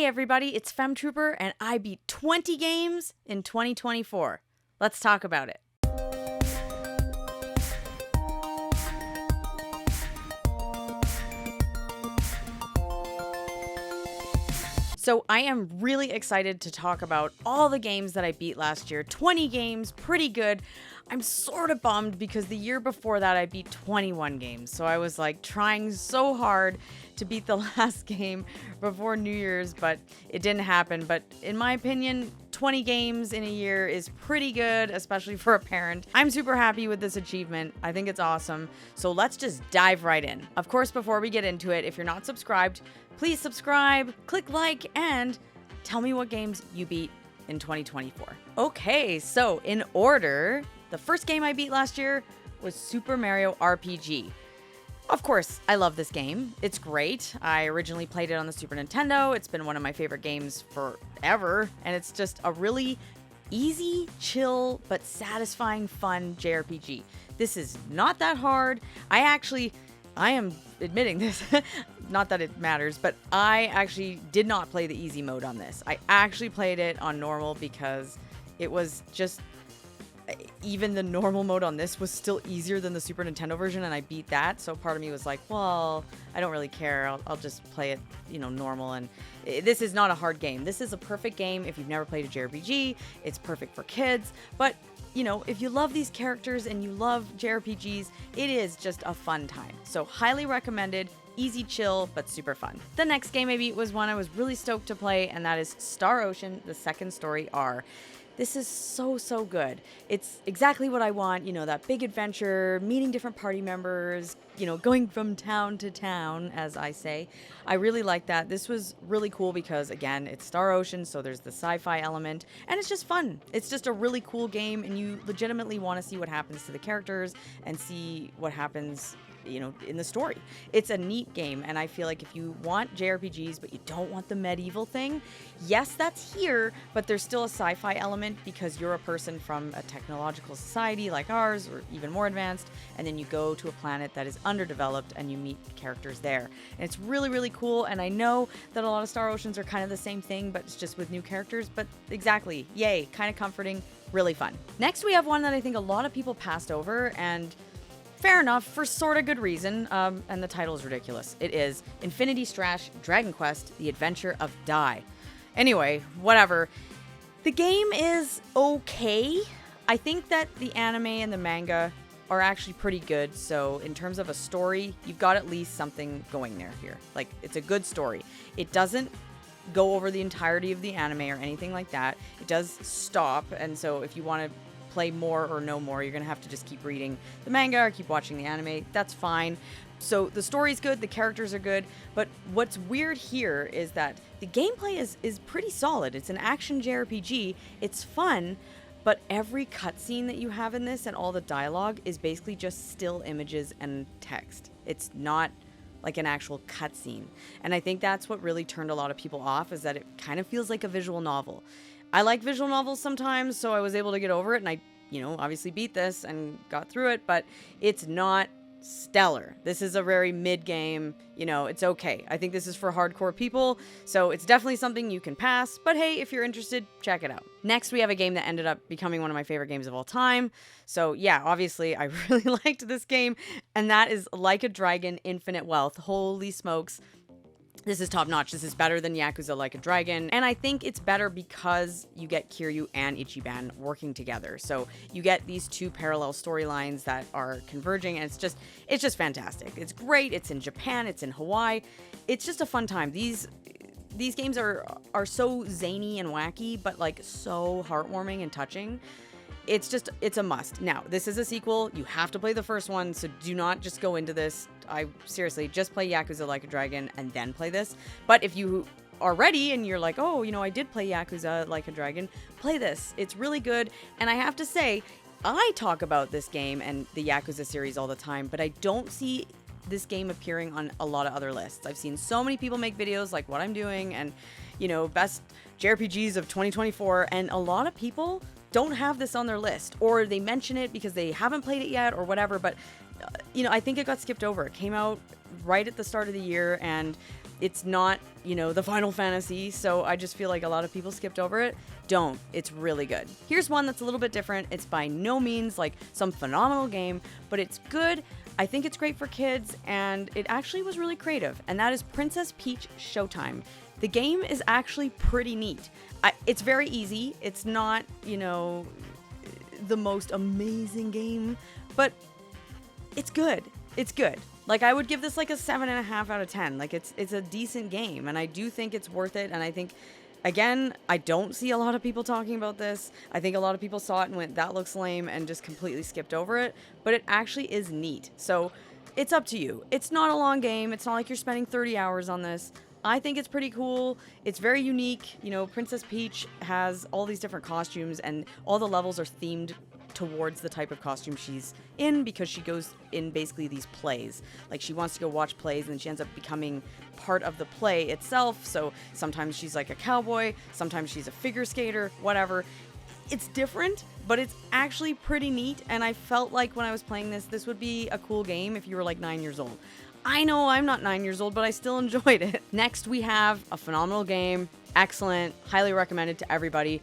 Hey everybody, it's Femtrooper, and I beat 20 games in 2024. Let's talk about it. So I am really excited to talk about all the games that I beat last year. 20 games, pretty good. I'm sort of bummed because the year before that I beat 21 games. So I was like trying so hard to beat the last game before New Year's, but it didn't happen. But in my opinion, 20 games in a year is pretty good, especially for a parent. I'm super happy with this achievement. I think it's awesome. So let's just dive right in. Of course, before we get into it, if you're not subscribed, please subscribe, click like, and tell me what games you beat in 2024. Okay, so in order, the first game I beat last year was Super Mario RPG. Of course, I love this game. It's great. I originally played it on the Super Nintendo. It's been one of my favorite games forever, and it's just a really easy, chill, but satisfying, fun JRPG. This is not that hard. I am admitting this, not that it matters, but I actually did not play the easy mode on this. I actually played it on normal because it was just, even the normal mode on this was still easier than the Super Nintendo version, and I beat that. So part of me was like, well, I don't really care. I'll just play it, normal. And this is not a hard game. This is a perfect game if you've never played a JRPG. It's perfect for kids, but if you love these characters and you love JRPGs, it is just a fun time. So highly recommended, easy, chill, but super fun. The next game I beat was one I was really stoked to play, and that is Star Ocean: The Second Story R. This is so good. It's exactly what I want, that big adventure, meeting different party members, going from town to town, as I say. I really like that. This was really cool because, again, it's Star Ocean, so there's the sci-fi element, and it's just fun. It's just a really cool game, and you legitimately want to see what happens to the characters and see what happens in the story. It's a neat game, and I feel like if you want JRPGs but you don't want the medieval thing, yes, that's here, but there's still a sci-fi element because you're a person from a technological society like ours, or even more advanced, and then you go to a planet that is underdeveloped and you meet characters there. And it's really, really cool, and I know that a lot of Star Oceans are kind of the same thing, but it's just with new characters, but exactly, yay, kind of comforting, really fun. Next, we have one that I think a lot of people passed over, and fair enough, for sort of good reason, and the title is ridiculous. It is Infinity Strash Dragon Quest: The Adventure of Dai. Anyway, whatever. The game is okay. I think that the anime and the manga are actually pretty good, so in terms of a story, you've got at least something going there here. Like, it's a good story. It doesn't go over the entirety of the anime or anything like that. It does stop, and so if you want to play more or no more, you're gonna have to just keep reading the manga or keep watching the anime. That's fine. So the story's good, the characters are good, but what's weird here is that the gameplay is pretty solid. It's an action JRPG. It's fun, but every cutscene that you have in this and all the dialogue is basically just still images and text. It's not like an actual cutscene. And I think that's what really turned a lot of people off, is that it kind of feels like a visual novel. I like visual novels sometimes, so I was able to get over it, and I, obviously beat this and got through it, but it's not stellar. This is a very mid-game, it's okay. I think this is for hardcore people, so it's definitely something you can pass, but hey, if you're interested, check it out. Next, we have a game that ended up becoming one of my favorite games of all time. So yeah, obviously, I really liked this game, and that is Like a Dragon: Infinite Wealth. Holy smokes. This is top notch. This is better than Yakuza Like a Dragon. And I think it's better because you get Kiryu and Ichiban working together. So you get these two parallel storylines that are converging, and it's just fantastic. It's great. It's in Japan. It's in Hawaii. It's just a fun time. These games are so zany and wacky, but like so heartwarming and touching. It's a must. Now, this is a sequel. You have to play the first one, so do not just go into this. Seriously, just play Yakuza Like a Dragon and then play this. But if you are ready and you're like, oh, I did play Yakuza Like a Dragon, play this. It's really good. And I have to say, I talk about this game and the Yakuza series all the time, but I don't see this game appearing on a lot of other lists. I've seen so many people make videos like what I'm doing and, best JRPGs of 2024, and a lot of people don't have this on their list, or they mention it because they haven't played it yet or whatever, but I think it got skipped over. It came out right at the start of the year, and it's not the Final Fantasy, so I just feel like a lot of people skipped over it. Don't. It's really good. Here's one that's a little bit different. It's by no means like some phenomenal game, but it's good. I think it's great for kids, and it actually was really creative, and that is Princess Peach Showtime. The game is actually pretty neat. It's very easy. It's not, the most amazing game, but it's good. It's good. Like, I would give this like a 7.5 out of 10. Like, it's a decent game, and I do think it's worth it. And I think, again, I don't see a lot of people talking about this. I think a lot of people saw it and went, that looks lame, and just completely skipped over it. But it actually is neat. So it's up to you. It's not a long game. It's not like you're spending 30 hours on this. I think it's pretty cool. It's very unique. Princess Peach has all these different costumes, and all the levels are themed towards the type of costume she's in, because she goes in basically these plays. Like, she wants to go watch plays, and then she ends up becoming part of the play itself. So sometimes she's like a cowboy, sometimes she's a figure skater, whatever. It's different, but it's actually pretty neat, and I felt like when I was playing this would be a cool game if you were like 9 years old. I know I'm not 9 years old, but I still enjoyed it. Next, we have a phenomenal game, excellent, highly recommended to everybody,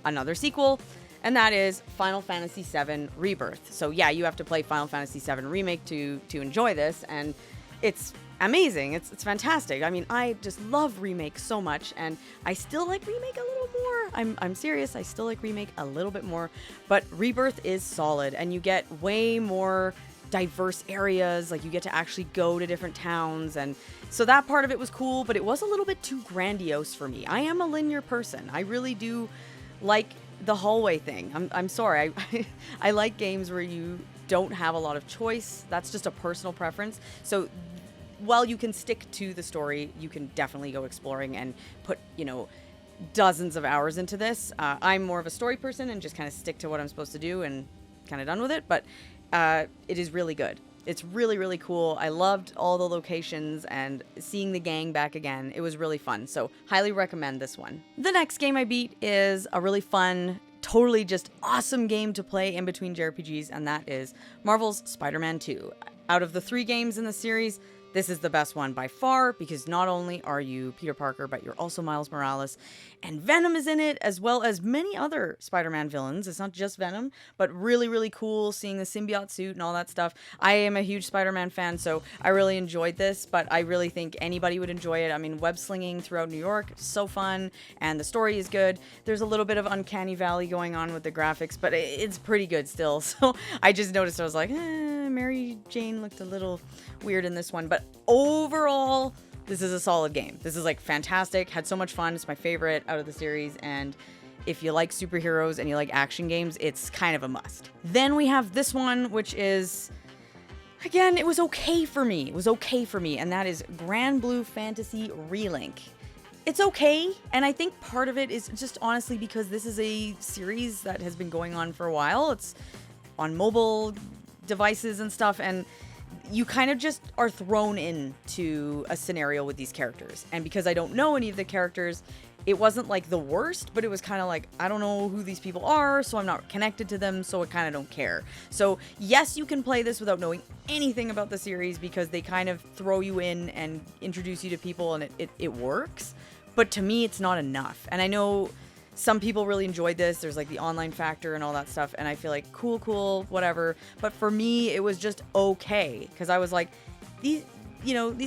another sequel, and that is Final Fantasy VII Rebirth. So yeah, you have to play Final Fantasy VII Remake to enjoy this, and it's amazing. It's fantastic. I mean, I just love Remake so much, and I still like Remake a little more. I'm serious. I still like Remake a little bit more, but Rebirth is solid, and you get way more diverse areas. Like, you get to actually go to different towns, and so that part of it was cool, but it was a little bit too grandiose for me. I am a linear person. I really do like the hallway thing. I'm sorry. I like games where you don't have a lot of choice. That's just a personal preference. So while you can stick to the story, you can definitely go exploring and put, dozens of hours into this. I'm more of a story person and just kind of stick to what I'm supposed to do and kind of done with it. But it is really good. It's really, really cool. I loved all the locations and seeing the gang back again. It was really fun. So highly recommend this one. The next game I beat is a really fun, totally just awesome game to play in between JRPGs, and that is Marvel's Spider-Man 2. Out of the 3 games in the series, this is the best one by far, because not only are you Peter Parker, but you're also Miles Morales, and Venom is in it, as well as many other Spider-Man villains. It's not just Venom, but really, really cool seeing the symbiote suit and all that stuff. I am a huge Spider-Man fan, so I really enjoyed this, but I really think anybody would enjoy it. I mean, web slinging throughout New York, so fun, and the story is good. There's a little bit of Uncanny Valley going on with the graphics, but it's pretty good still. So I just noticed, I was like, Mary Jane looked a little weird in this one, but overall, this is a solid game. This is like fantastic. Had so much fun. It's my favorite out of the series, and if you like superheroes and you like action games, it's kind of a must. Then we have this one, which is, again, it was okay for me. It was okay for me, and that is Grand Blue Fantasy Relink. It's okay, and I think part of it is just honestly because this is a series that has been going on for a while. It's on mobile devices and stuff, and you kind of just are thrown into a scenario with these characters. And because I don't know any of the characters, it wasn't like the worst, but it was kind of like, I don't know who these people are, so I'm not connected to them, so I kind of don't care. So yes, you can play this without knowing anything about the series, because they kind of throw you in and introduce you to people, and it works. But to me, it's not enough. And I know some people really enjoyed this. There's like the online factor and all that stuff, and I feel like cool, whatever. But for me, it was just okay, because I was like, these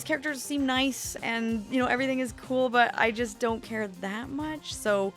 characters seem nice, and everything is cool, but I just don't care that much. So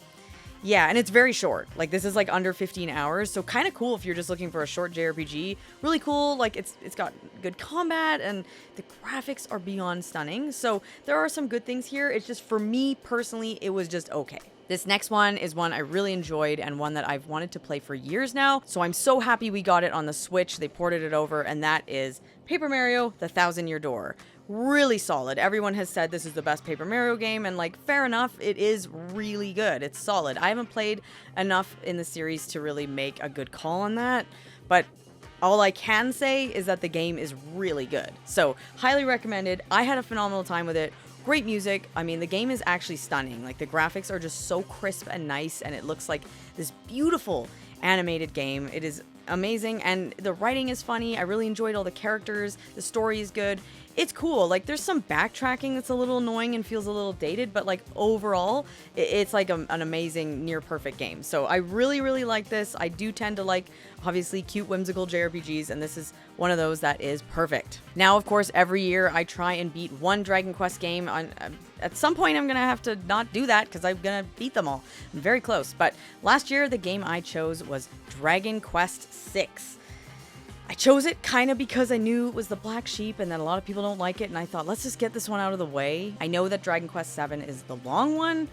yeah, and it's very short. Like, this is like under 15 hours, so kind of cool if you're just looking for a short JRPG. Really cool. Like, it's got good combat, and the graphics are beyond stunning. So there are some good things here. It's just, for me personally, it was just okay. This next one is one I really enjoyed, and one that I've wanted to play for years now. So I'm so happy we got it on the Switch. They ported it over, and that is Paper Mario: The Thousand-Year Door. Really solid. Everyone has said this is the best Paper Mario game, and like, fair enough, it is really good. It's solid. I haven't played enough in the series to really make a good call on that, but all I can say is that the game is really good. So highly recommended. I had a phenomenal time with it. Great music. I mean, the game is actually stunning. Like, the graphics are just so crisp and nice, and it looks like this beautiful animated game. It is amazing, and the writing is funny. I really enjoyed all the characters. The story is good. it's cool. Like, there's some backtracking that's a little annoying and feels a little dated, but like overall, it's like an amazing, near perfect game. So I really, really like this. I do tend to like, obviously, cute, whimsical JRPGs, and this is one of those that is perfect. Now, of course, every year I try and beat one Dragon Quest game. At some point, I'm gonna have to not do that because I'm gonna beat them all. I'm very close. But last year, the game I chose was Dragon Quest VI. I chose it kind of because I knew it was the black sheep and that a lot of people don't like it, and I thought, let's just get this one out of the way. I know that Dragon Quest VII is the long one,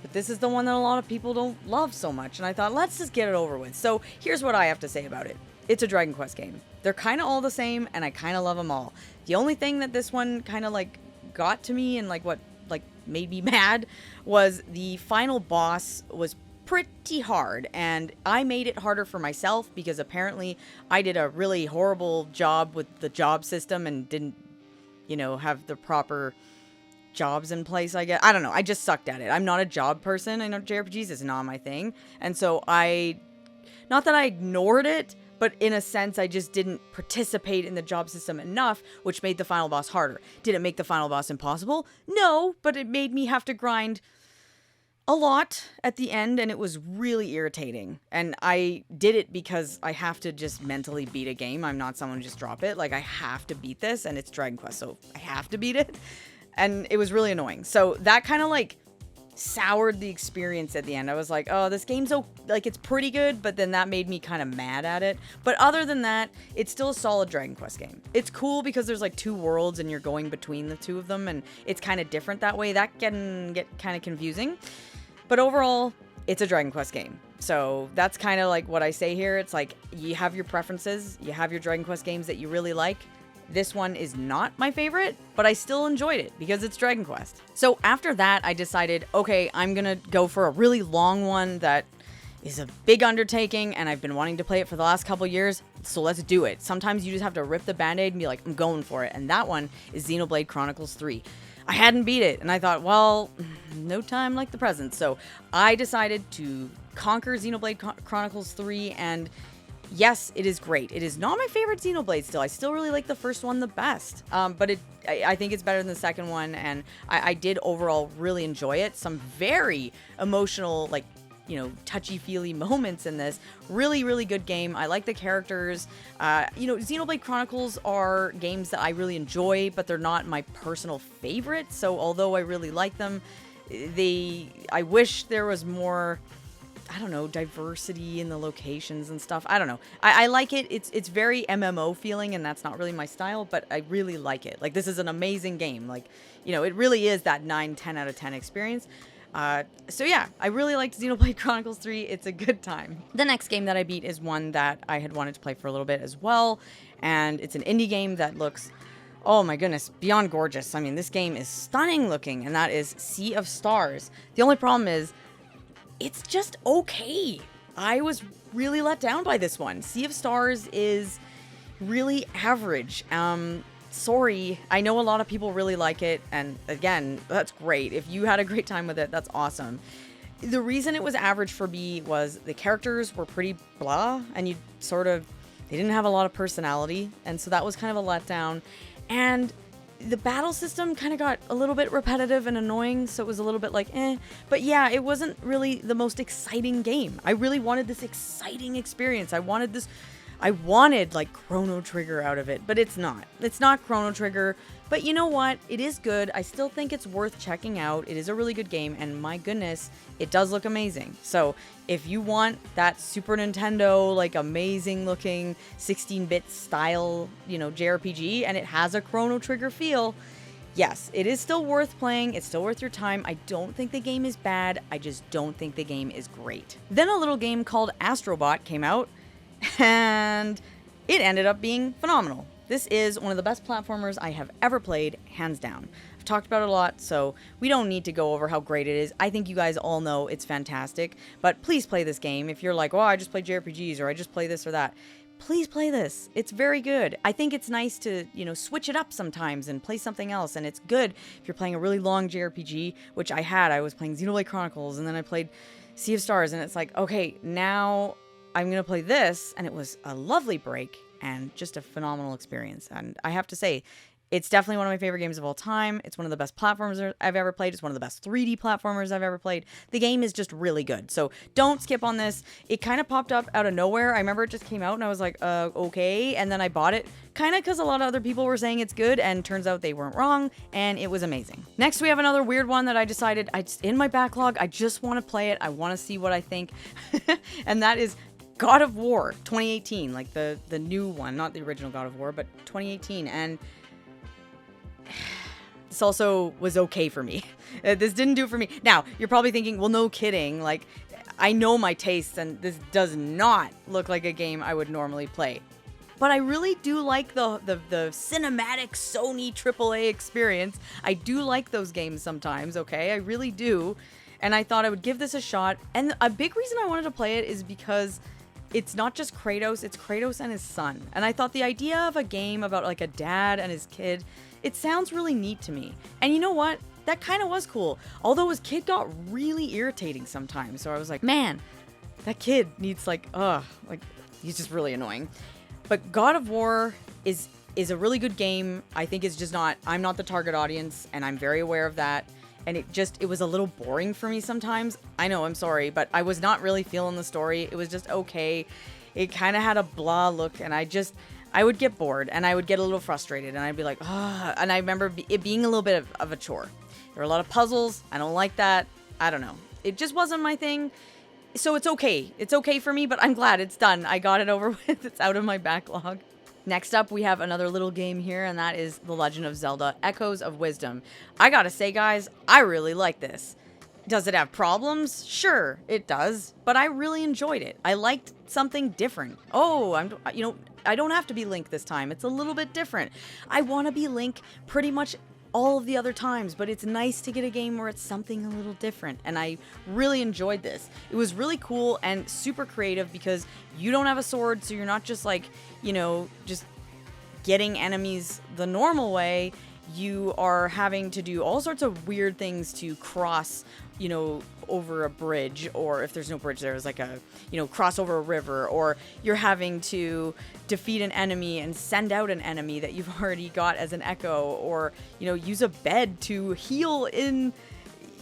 but this is the one that a lot of people don't love so much, and I thought, let's just get it over with. So here's what I have to say about it. It's a Dragon Quest game. They're kind of all the same, and I kind of love them all. The only thing that this one kind of like got to me and like what like made me mad was the final boss was pretty hard, and I made it harder for myself because apparently I did a really horrible job with the job system and didn't, have the proper jobs in place, I guess. I don't know. I just sucked at it. I'm not a job person. I know JRPGs is not my thing. And so not that I ignored it, but in a sense, I just didn't participate in the job system enough, which made the final boss harder. Did it make the final boss impossible? No, but it made me have to grind a lot at the end, and it was really irritating. And I did it because I have to just mentally beat a game. I'm not someone to just drop it. Like, I have to beat this, and it's Dragon Quest, so I have to beat it. And it was really annoying. So that kind of like soured the experience at the end. I was like, oh, this game's it's pretty good, but then that made me kind of mad at it. But other than that, it's still a solid Dragon Quest game. It's cool because there's like two worlds and you're going between the two of them, and it's kind of different that way. That can get kind of confusing. But overall, it's a Dragon Quest game. So that's kind of like what I say here. It's like you have your preferences. You have your Dragon Quest games that you really like. This one is not my favorite, but I still enjoyed it because it's Dragon Quest. So after that, I decided, okay, I'm going to go for a really long one that is a big undertaking, and I've been wanting to play it for the last couple years, so let's do it. Sometimes you just have to rip the Band-Aid and be like, I'm going for it. And that one is Xenoblade Chronicles 3. I hadn't beat it, and I thought, well, no time like the present. So I decided to conquer Xenoblade Chronicles 3, and yes, it is great. It is not my favorite Xenoblade still. I still really like the first one the best, but I think it's better than the second one, and I did overall really enjoy it. Some very emotional, touchy-feely moments in this. Really, really good game. I like the characters. Xenoblade Chronicles are games that I really enjoy, but they're not my personal favorite. So although I really like them, I wish there was more, diversity in the locations and stuff. I don't know. I like it. It's very MMO feeling, and that's not really my style, but I really like it. Like, this is an amazing game. It really is that 9-10 out of 10 experience. So yeah, I really liked Xenoblade Chronicles 3. It's a good time. The next game that I beat is one that I had wanted to play for a little bit as well, and it's an indie game that looks, oh my goodness, beyond gorgeous. I mean, this game is stunning looking, and that is Sea of Stars. The only problem is, it's just okay. I was really let down by this one. Sea of Stars is really average. Sorry, I know a lot of people really like it, and again, that's great. If you had a great time with it, that's awesome. The reason it was average for me was the characters were pretty blah, and they didn't have a lot of personality, and so that was kind of a letdown. And the battle system kind of got a little bit repetitive and annoying, so it was a little bit like, eh. But yeah, it wasn't really the most exciting game. I really wanted this exciting experience. I wanted Chrono Trigger out of it, but it's not. It's not Chrono Trigger, but you know what? It is good. I still think it's worth checking out. It is a really good game, and my goodness, it does look amazing. So if you want that Super Nintendo, amazing looking 16-bit style, JRPG, and it has a Chrono Trigger feel, yes, it is still worth playing. It's still worth your time. I don't think the game is bad. I just don't think the game is great. Then a little game called Astrobot came out, and it ended up being phenomenal. This is one of the best platformers I have ever played, hands down. I've talked about it a lot, so we don't need to go over how great it is. I think you guys all know it's fantastic, but please play this game. If you're like, oh, I just play JRPGs, or I just play this or that, please play this. It's very good. I think it's nice to, switch it up sometimes and play something else, and it's good if you're playing a really long JRPG, which I was playing Xenoblade Chronicles, and then I played Sea of Stars, and it's like, okay, now I'm going to play this, and it was a lovely break and just a phenomenal experience. And I have to say, It's definitely one of my favorite games of all time. It's one of the best platformers I've ever played. It's one of the best 3D platformers I've ever played. The game is just really good. So don't skip on this. It kind of popped up out of nowhere. I remember it just came out and I was like, okay. And then I bought it kind of because a lot of other people were saying it's good, and turns out they weren't wrong, and it was amazing. Next, we have another weird one that I decided in my backlog. I just want to play it. I want to see what I think. And that is God of War 2018, like the new one, not the original God of War, but 2018. And this also was okay for me. This didn't do it for me. Now, you're probably thinking, well, no kidding. Like, I know my tastes, and this does not look like a game I would normally play. But I really do like the cinematic Sony AAA experience. I do like those games sometimes, okay? I really do. And I thought I would give this a shot. And a big reason I wanted to play it is because it's not just Kratos, it's Kratos and his son. And I thought the idea of a game about like a dad and his kid, it sounds really neat to me. And you know what? That kind of was cool. Although his kid got really irritating sometimes. So I was like, man, that kid needs like he's just really annoying. But God of War is a really good game. I think it's just I'm not the target audience, and I'm very aware of that. And it was a little boring for me sometimes. I know, I'm sorry, but I was not really feeling the story. It was just okay. It kind of had a blah look, and I would get bored, and I would get a little frustrated, and I'd be like, ah. And I remember it being a little bit of a chore. There were a lot of puzzles. I don't like that. I don't know. It just wasn't my thing. So it's okay. It's okay for me, but I'm glad it's done. I got it over with. It's out of my backlog. Next up, we have another little game here, and that is The Legend of Zelda: Echoes of Wisdom. I gotta say, guys, I really like this. Does it have problems? Sure, it does, but I really enjoyed it. I liked something different. Oh, I don't have to be Link this time. It's a little bit different. I want to be Link pretty much all of the other times, but it's nice to get a game where it's something a little different, and I really enjoyed this. It was really cool and super creative because you don't have a sword, so you're not just like, just getting enemies the normal way. You are having to do all sorts of weird things to cross, over a bridge, or if there's no bridge, there's like a, cross over a river, or you're having to defeat an enemy and send out an enemy that you've already got as an echo, or, use a bed to heal in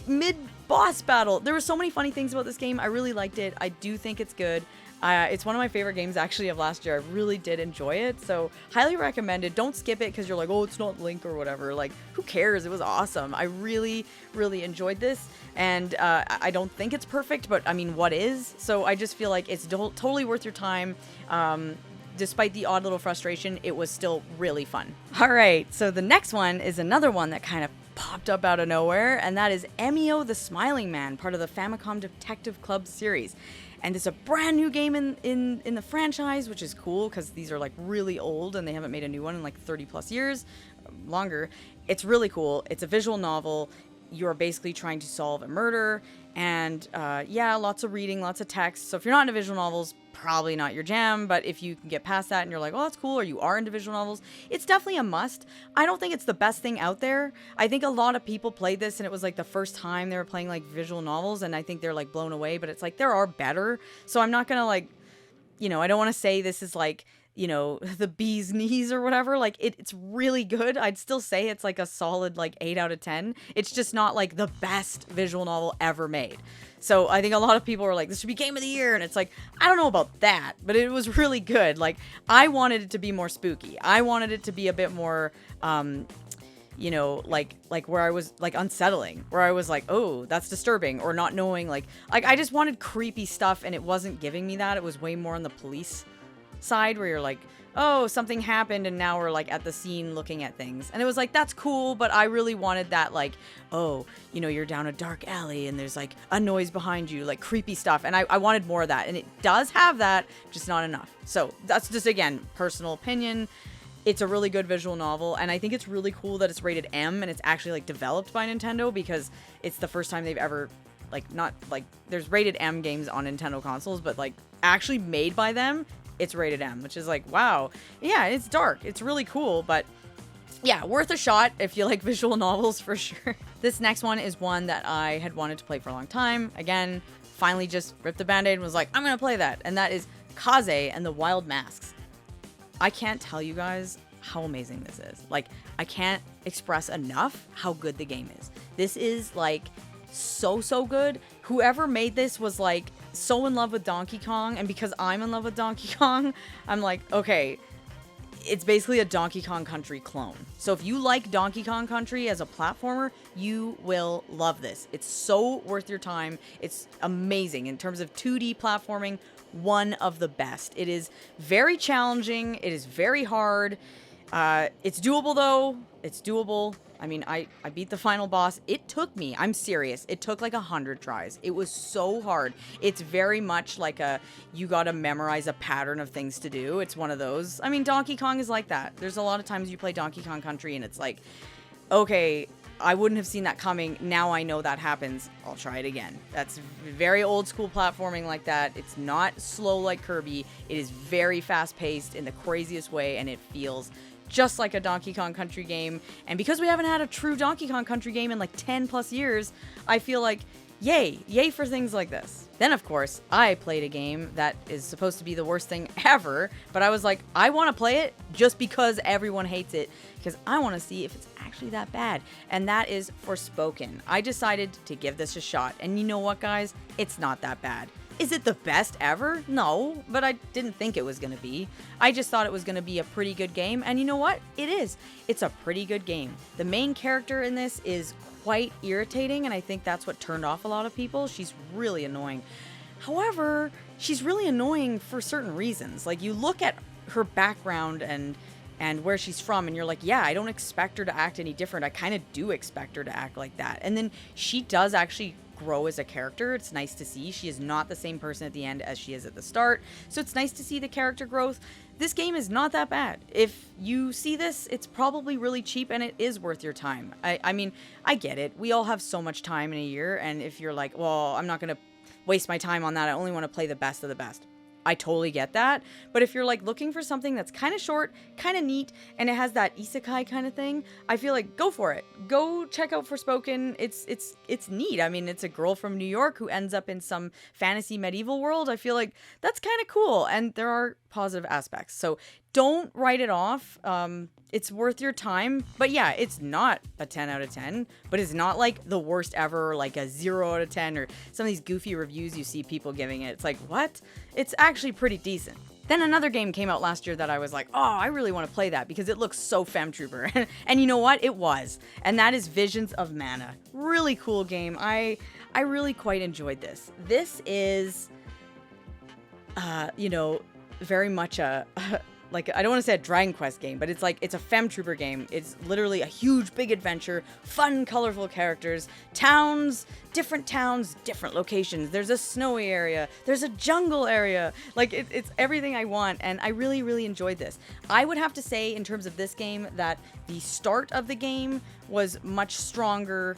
mid-boss battle. There were so many funny things about this game. I really liked it. I do think it's good. It's one of my favorite games actually of last year. I really did enjoy it, so highly recommended. Don't skip it because you're like, oh, it's not Link or whatever. Like, who cares? It was awesome. I really, really enjoyed this, and I don't think it's perfect, but I mean, what is? So I just feel like it's totally worth your time. Despite the odd little frustration, it was still really fun. All right, so the next one is another one that kind of popped up out of nowhere, and that is Emio the Smiling Man, part of the Famicom Detective Club series. And it's a brand new game in the franchise, which is cool because these are like really old and they haven't made a new one in like 30 plus years, longer. It's really cool. It's a visual novel. You're basically trying to solve a murder, and lots of reading, lots of text. So if you're not into visual novels, probably not your jam, but if you can get past that and you're like, oh, that's cool, or you are into visual novels, it's definitely a must. I don't think it's the best thing out there. I think a lot of people played this and it was like the first time they were playing like visual novels, and I think they're like blown away, but it's like there are better. So I'm not gonna like, I don't want to say this is like, the bee's knees or whatever. Like it's really good. I'd still say it's like a solid like 8 out of 10. It's just not like the best visual novel ever made. So I think a lot of people are like, this should be game of the year. And it's like, I don't know about that, but it was really good. Like, I wanted it to be more spooky. I wanted it to be a bit more, like where I was like unsettling, where I was like, oh, that's disturbing, or not knowing, like I just wanted creepy stuff, and it wasn't giving me that. It was way more on the police side, where you're like, oh, something happened and now we're like at the scene looking at things. And it was like, that's cool, but I really wanted that, like, oh, you're down a dark alley and there's like a noise behind you, like creepy stuff. And I wanted more of that, and it does have that, just not enough. So that's just, again, personal opinion. It's a really good visual novel, and I think it's really cool that it's rated M and it's actually like developed by Nintendo, because it's the first time they've ever like, not like, there's rated M games on Nintendo consoles, but like actually made by them, it's rated M, which is like, wow. Yeah, it's dark. It's really cool, but yeah, worth a shot if you like visual novels for sure. This next one is one that I had wanted to play for a long time. Again, finally just ripped the band-aid and was like, I'm gonna play that. And that is Kaze and the Wild Masks. I can't tell you guys how amazing this is. Like, I can't express enough how good the game is. This is like so good. Whoever made this was like so in love with Donkey Kong, and because I'm in love with Donkey Kong, I'm like, okay, it's basically a Donkey Kong Country clone. So if you like Donkey Kong Country as a platformer, you will love this. It's so worth your time. It's amazing in terms of 2D platforming, one of the best. It is very challenging. It is very hard. It's doable though. It's doable. I mean, I beat the final boss. It took me, I'm serious, it took like 100 tries. It was so hard. It's very much like you gotta memorize a pattern of things to do. It's one of those. I mean, Donkey Kong is like that. There's a lot of times you play Donkey Kong Country and it's like, okay, I wouldn't have seen that coming. Now I know that happens. I'll try it again. That's very old school platforming like that. It's not slow like Kirby. It is very fast paced in the craziest way, and it feels just like a Donkey Kong Country game. And because we haven't had a true Donkey Kong Country game in like 10 plus years, I feel like yay for things like this. Then of course, I played a game that is supposed to be the worst thing ever, but I was like, I want to play it just because everyone hates it, because I want to see if it's actually that bad. And that is Forspoken. I decided to give this a shot. And you know what, guys? It's not that bad. Is it the best ever? No, but I didn't think it was going to be. I just thought it was going to be a pretty good game, and you know what? It is. It's a pretty good game. The main character in this is quite irritating, and I think that's what turned off a lot of people. She's really annoying. However, she's really annoying for certain reasons. Like, you look at her background and where she's from, and you're like, yeah, I don't expect her to act any different. I kind of do expect her to act like that. And then she does actually grow as a character. It's nice to see. She is not the same person at the end as she is at the start. So it's nice to see the character growth. This game is not that bad. If you see this, it's probably really cheap and it is worth your time. I mean, I get it. We all have so much time in a year. And if you're like, well, I'm not going to waste my time on that. I only want to play the best of the best. I totally get that. But if you're like looking for something that's kind of short, kind of neat, and it has that isekai kind of thing, I feel like go for it. Go check out Forspoken. It's neat. I mean, it's a girl from New York who ends up in some fantasy medieval world. I feel like that's kind of cool, and there are positive aspects. So don't write it off. It's worth your time. But yeah, it's not a 10 out of 10, but it's not like the worst ever, like a 0 out of 10, or some of these goofy reviews you see people giving it. It's like, what? It's actually pretty decent. Then another game came out last year that I was like, oh, I really want to play that because it looks so Femtrooper. And you know what? It was. And that is Visions of Mana. Really cool game. I really quite enjoyed this. This is, very much a like, I don't want to say a Dragon Quest game, but it's a Femtrooper game. It's literally a huge, big adventure, fun, colorful characters, different towns, different locations. There's a snowy area. There's a jungle area. Like, it's everything I want, and I really, really enjoyed this. I would have to say, in terms of this game, that the start of the game was much stronger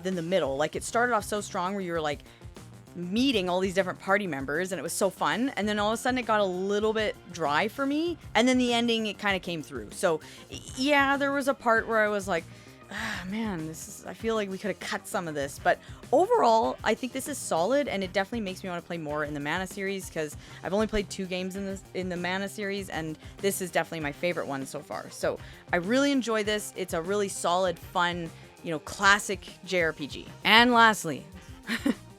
than the middle. Like, it started off so strong where you were, like, meeting all these different party members, and it was so fun, and then all of a sudden it got a little bit dry for me, and then the ending, it kind of came through. So yeah, there was a part where I was like, man, I feel like we could have cut some of this, but overall I think this is solid, and it definitely makes me want to play more in the Mana series, because I've only played 2 games in the Mana series, and this is definitely my favorite one so far. So I really enjoy this. It's a really solid, fun, classic JRPG. And lastly,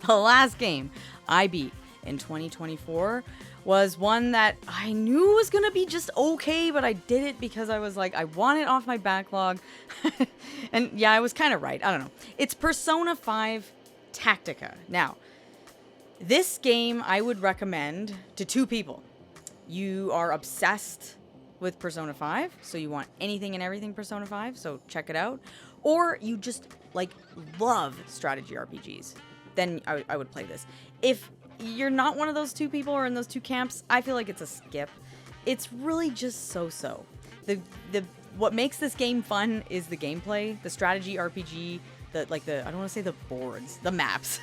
the last game I beat in 2024 was one that I knew was going to be just okay, but I did it because I was like, I want it off my backlog. And yeah, I was kind of right. I don't know. It's Persona 5 Tactica. Now, this game I would recommend to 2 people. You are obsessed with Persona 5, so you want anything and everything Persona 5, so check it out. Or you just, love strategy RPGs. Then I would play this. If you're not one of those 2 people or in those 2 camps, I feel like it's a skip. It's really just so-so. What makes this game fun is the gameplay, the strategy RPG, I don't want to say the boards, the maps.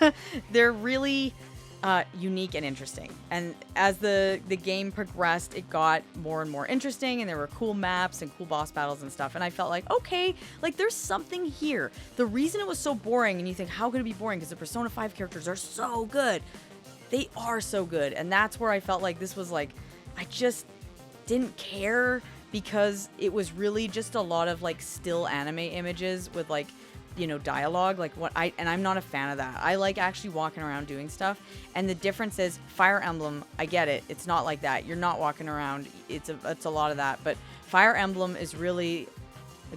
They're really unique and interesting. And as the game progressed, it got more and more interesting, and there were cool maps and cool boss battles and stuff. And I felt like, okay, there's something here. The reason it was so boring, and you think, how could it be boring? Because the Persona 5 characters are so good. They are so good. And that's where I felt like this was I just didn't care because it was really just a lot of like still anime images with like, you know, dialogue. Like and I'm not a fan of that. I like actually walking around doing stuff. And the difference is Fire Emblem, I get it. It's not like that. You're not walking around. It's a lot of that. But Fire Emblem is really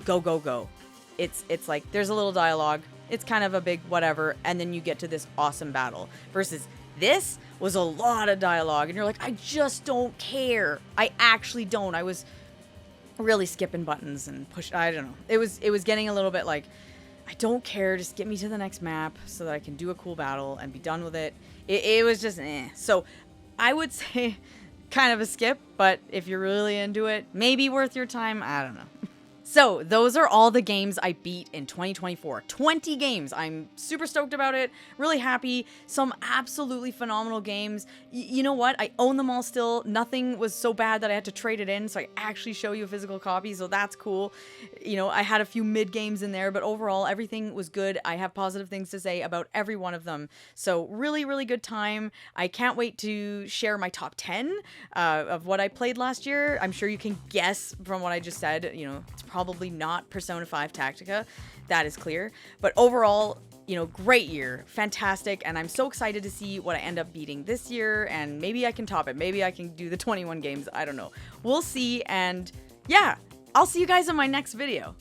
go, go, go. It's like there's a little dialogue. It's kind of a big whatever. And then you get to this awesome battle. Versus this was a lot of dialogue. And you're like, I just don't care. I actually don't. I was really skipping buttons and I don't know. It was getting a little bit like, I don't care, just get me to the next map so that I can do a cool battle and be done with it. It was just eh. So I would say kind of a skip, but if you're really into it, maybe worth your time. I don't know. So those are all the games I beat in 2024. 20 games. I'm super stoked about it. Really happy. Some absolutely phenomenal games. You know what? I own them all still. Nothing was so bad that I had to trade it in, so I actually show you a physical copy, so that's cool. You know, I had a few mid games in there, but overall everything was good. I have positive things to say about every one of them. So really, really good time. I can't wait to share my top 10 of what I played last year. I'm sure you can guess from what I just said. You know, it's probably not Persona 5 Tactica. That is clear. But overall, you know, great year. Fantastic. And I'm so excited to see what I end up beating this year. And maybe I can top it. Maybe I can do the 21 games. I don't know. We'll see. And yeah, I'll see you guys in my next video.